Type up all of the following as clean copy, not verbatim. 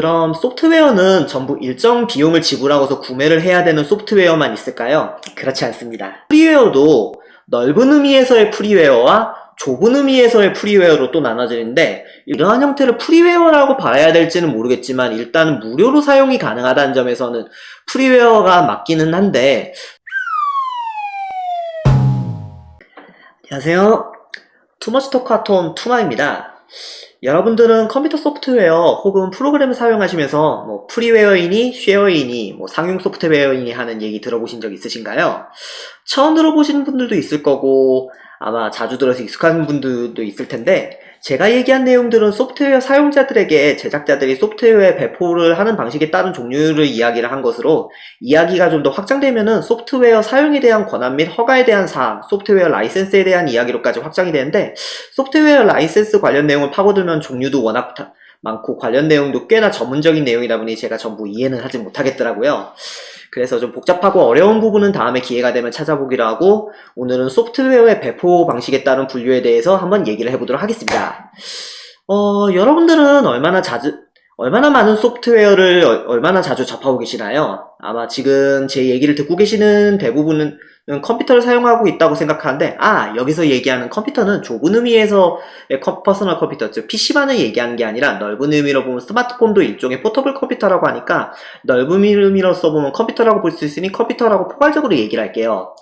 그럼 소프트웨어는 전부 일정 비용을 지불하고서 구매를 해야 되는 소프트웨어만 있을까요? 그렇지 않습니다. 프리웨어도 넓은 의미에서의 프리웨어와 좁은 의미에서의 프리웨어로 또 나눠지는데, 이러한 형태를 프리웨어라고 봐야 될지는 모르겠지만 일단은 무료로 사용이 가능하다는 점에서는 프리웨어가 맞기는 한데. 안녕하세요, 투머치토크아톰 투마입니다. 여러분들은 컴퓨터 소프트웨어 혹은 프로그램을 사용하시면서 프리웨어이니 쉐어이니 상용 소프트웨어이니 하는 얘기 들어보신 적 있으신가요? 처음 들어보시는 분들도 있을 거고 아마 자주 들어서 익숙한 분들도 있을 텐데, 제가 얘기한 내용들은 소프트웨어 사용자들에게 제작자들이 소프트웨어에 배포를 하는 방식에 따른 종류를 이야기를 한 것으로, 이야기가 좀 더 확장되면은 소프트웨어 사용에 대한 권한 및 허가에 대한 사항, 소프트웨어 라이센스에 대한 이야기로까지 확장이 되는데, 소프트웨어 라이센스 관련 내용을 파고들면 종류도 워낙 많고 관련 내용도 꽤나 전문적인 내용이다 보니 제가 전부 이해는 하지 못하겠더라고요. 그래서 좀 복잡하고 어려운 부분은 다음에 기회가 되면 찾아보기로 하고, 오늘은 소프트웨어의 배포 방식에 따른 분류에 대해서 한번 얘기를 해보도록 하겠습니다. 여러분들은 얼마나 많은 소프트웨어를 얼마나 자주 접하고 계시나요? 아마 지금 제 얘기를 듣고 계시는 대부분은 컴퓨터를 사용하고 있다고 생각하는데, 여기서 얘기하는 컴퓨터는 좁은 의미에서의 퍼스널 컴퓨터, 즉 PC만을 얘기하는 게 아니라 넓은 의미로 보면 스마트폰도 일종의 포터블 컴퓨터라고 하니까 넓은 의미로서 보면 컴퓨터라고 볼 수 있으니 컴퓨터라고 포괄적으로 얘기를 할게요.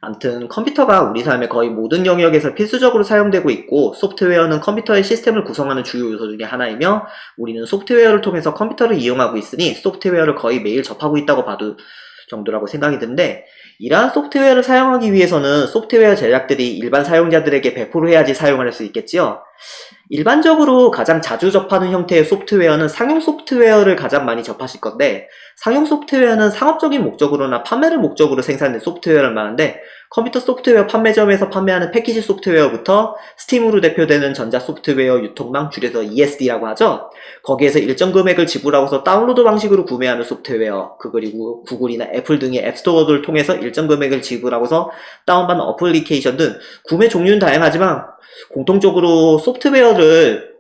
아무튼 컴퓨터가 우리 삶의 거의 모든 영역에서 필수적으로 사용되고 있고, 소프트웨어는 컴퓨터의 시스템을 구성하는 주요 요소 중에 하나이며, 우리는 소프트웨어를 통해서 컴퓨터를 이용하고 있으니 소프트웨어를 거의 매일 접하고 있다고 봐도 정도라고 생각이 드는데, 이러한 소프트웨어를 사용하기 위해서는 소프트웨어 제작들이 일반 사용자들에게 배포를 해야지 사용할 수 있겠지요. 일반적으로 가장 자주 접하는 형태의 소프트웨어는 상용 소프트웨어를 가장 많이 접하실 건데, 상용 소프트웨어는 상업적인 목적으로나 판매를 목적으로 생산된 소프트웨어를 말하는데, 컴퓨터 소프트웨어 판매점에서 판매하는 패키지 소프트웨어부터 스팀으로 대표되는 전자 소프트웨어 유통망, 줄여서 ESD라고 하죠. 거기에서 일정 금액을 지불하고서 다운로드 방식으로 구매하는 소프트웨어, 그리고 구글이나 애플 등의 앱스토어들을 통해서 일정 금액을 지불하고서 다운받는 어플리케이션 등 구매 종류는 다양하지만 공통적으로 소프트웨어를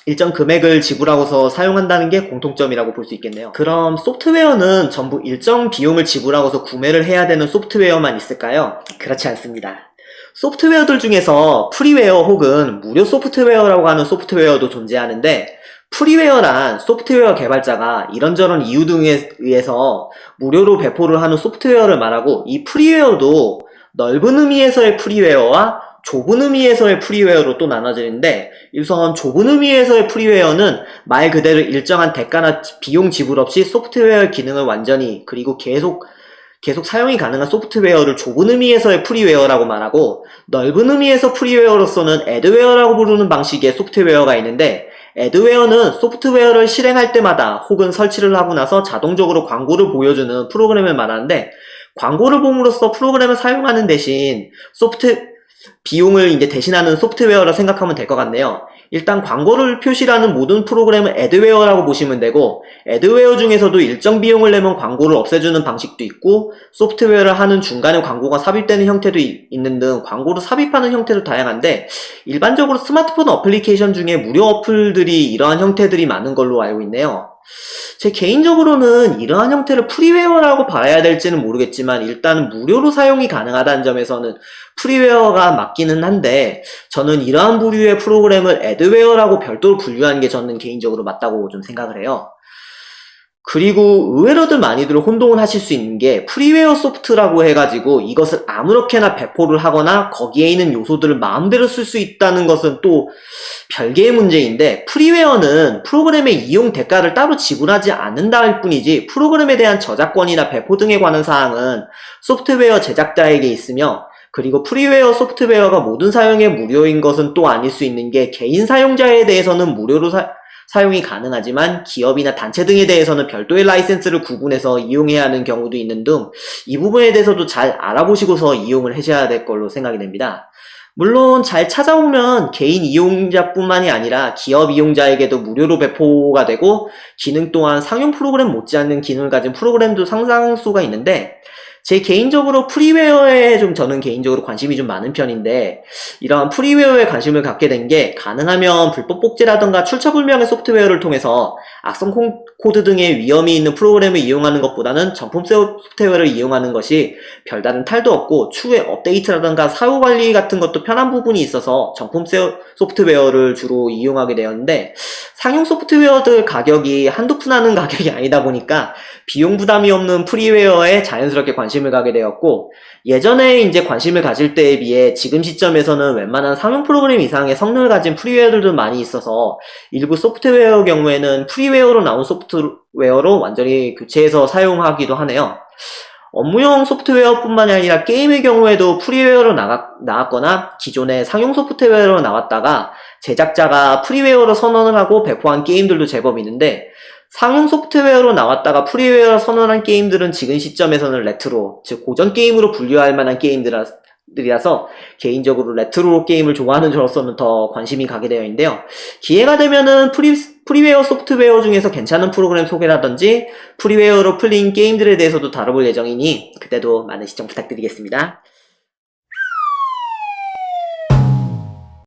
일정 금액을 지불하고서 사용한다는 게 공통점이라고 볼 수 있겠네요. 그럼 소프트웨어는 전부 일정 비용을 지불하고서 구매를 해야 되는 소프트웨어만 있을까요? 그렇지 않습니다. 소프트웨어들 중에서 프리웨어 혹은 무료 소프트웨어라고 하는 소프트웨어도 존재하는데, 프리웨어란 소프트웨어 개발자가 이런저런 이유 등에 의해서 무료로 배포를 하는 소프트웨어를 말하고, 이 프리웨어도 넓은 의미에서의 프리웨어와 좁은 의미에서의 프리웨어로 또 나눠지는데, 우선 좁은 의미에서의 프리웨어는 말 그대로 일정한 대가나 비용 지불 없이 소프트웨어 기능을 완전히 그리고 계속 사용이 가능한 소프트웨어를 좁은 의미에서의 프리웨어라고 말하고, 넓은 의미에서 프리웨어로서는 애드웨어라고 부르는 방식의 소프트웨어가 있는데, 애드웨어는 소프트웨어를 실행할 때마다 혹은 설치를 하고 나서 자동적으로 광고를 보여주는 프로그램을 말하는데, 광고를 봄으로써 프로그램을 사용하는 대신 비용을 대신하는 소프트웨어라 생각하면 될 것 같네요. 일단 광고를 표시하는 모든 프로그램은 애드웨어라고 보시면 되고, 애드웨어 중에서도 일정 비용을 내면 광고를 없애주는 방식도 있고, 소프트웨어를 하는 중간에 광고가 삽입되는 형태도 있는 등 광고를 삽입하는 형태도 다양한데, 일반적으로 스마트폰 어플리케이션 중에 무료 어플들이 이러한 형태들이 많은 걸로 알고 있네요. 제 개인적으로는 이러한 형태를 프리웨어라고 봐야 될지는 모르겠지만 일단은 무료로 사용이 가능하다는 점에서는 프리웨어가 맞기는 한데, 저는 이러한 부류의 프로그램을 애드웨어라고 별도로 분류하는 게 저는 개인적으로 맞다고 좀 생각을 해요. 그리고 의외로들 많이들 혼동을 하실 수 있는 게, 프리웨어 소프트라고 해가지고 이것을 아무렇게나 배포를 하거나 거기에 있는 요소들을 마음대로 쓸 수 있다는 것은 또 별개의 문제인데, 프리웨어는 프로그램의 이용 대가를 따로 지불하지 않는다 할 뿐이지 프로그램에 대한 저작권이나 배포 등에 관한 사항은 소프트웨어 제작자에게 있으며, 그리고 프리웨어 소프트웨어가 모든 사용에 무료인 것은 또 아닐 수 있는 게, 개인 사용자에 대해서는 무료로 사용이 가능하지만 기업이나 단체 등에 대해서는 별도의 라이센스를 구분해서 이용해야 하는 경우도 있는 등, 이 부분에 대해서도 잘 알아보시고서 이용을 하셔야 될 걸로 생각이 됩니다. 물론 잘 찾아보면 개인 이용자뿐만이 아니라 기업 이용자에게도 무료로 배포가 되고, 기능 또한 상용 프로그램 못지않는 기능을 가진 프로그램도 상당수가 있는데, 제 개인적으로 프리웨어에 저는 개인적으로 관심이 좀 많은 편인데, 이러한 프리웨어에 관심을 갖게 된 게, 가능하면 불법 복제라던가 출처불명의 소프트웨어를 통해서 악성 코드 등의 위험이 있는 프로그램을 이용하는 것보다는 정품 소프트웨어를 이용하는 것이 별다른 탈도 없고 추후에 업데이트라든가 사후 관리 같은 것도 편한 부분이 있어서 정품 소프트웨어를 주로 이용하게 되었는데, 상용 소프트웨어들 가격이 한두 푼 하는 가격이 아니다 보니까 비용 부담이 없는 프리웨어에 자연스럽게 관심을 가게 되었고, 예전에 이제 관심을 가질 때에 비해 지금 시점에서는 웬만한 상용 프로그램 이상의 성능을 가진 프리웨어들도 많이 있어서 일부 소프트웨어 경우에는 프리웨어로 나온 소프트웨어로 완전히 교체해서 사용하기도 하네요. 업무용 소프트웨어뿐만이 아니라 게임의 경우에도 프리웨어로 나왔거나 기존의 상용 소프트웨어로 나왔다가 제작자가 프리웨어로 선언을 하고 배포한 게임들도 제법 있는데, 상용 소프트웨어로 나왔다가 프리웨어로 선언한 게임들은 지금 시점에서는 레트로, 즉 고전 게임으로 분류할 만한 게임들이라서 개인적으로 레트로 게임을 좋아하는 저로서는 더 관심이 가게 되어 있는데요. 기회가 되면은 프리웨어 소프트웨어 중에서 괜찮은 프로그램 소개라든지 프리웨어로 풀린 게임들에 대해서도 다뤄볼 예정이니 그때도 많은 시청 부탁드리겠습니다.